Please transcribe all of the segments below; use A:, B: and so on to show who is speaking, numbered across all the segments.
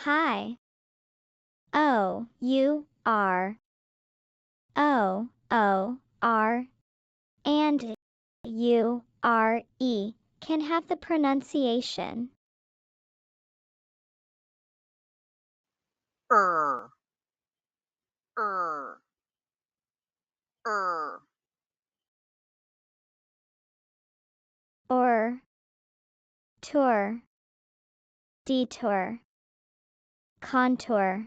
A: Hi. OUR. OOR and URE can have the pronunciation
B: er,
A: or tour, detour, contour,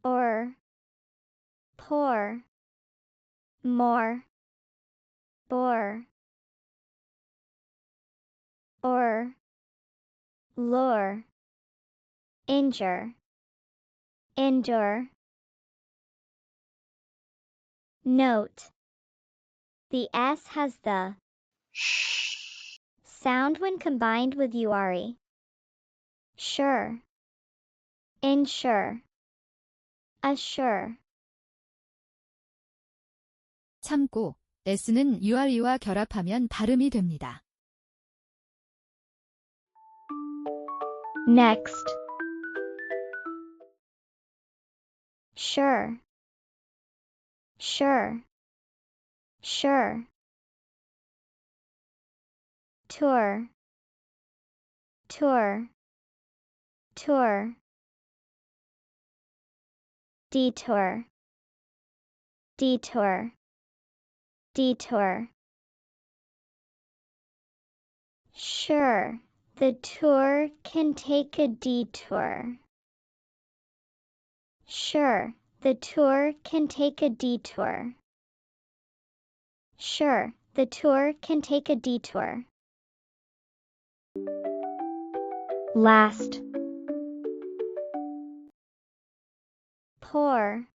A: or pour, more, bore, or lure, injure, endure. Note: the S has the
B: sh,
A: sound when combined with URE. Sure, ensure, assure.
C: 참고, S는 URE와 결합하면 발음이 됩니다.
A: Next. Sure, sure, sure. Tour, tour, tour. Detour, detour, detour. Sure, the tour can take a detour. Sure, the tour can take a detour. Sure, the tour can take a detour. Last. Pour,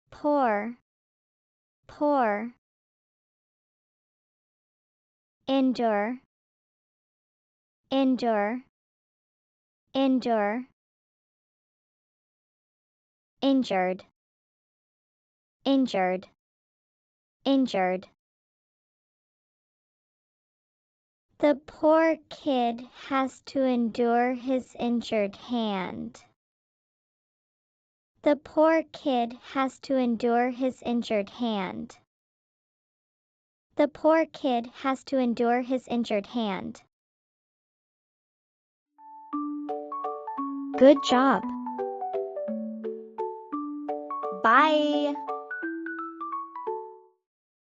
A: pour, pour. Endure, endure, endure. Injured, injured, injured. The poor kid has to endure his injured hand. The poor kid has to endure his injured hand. The poor kid has to endure his injured hand. Good job.
B: bye.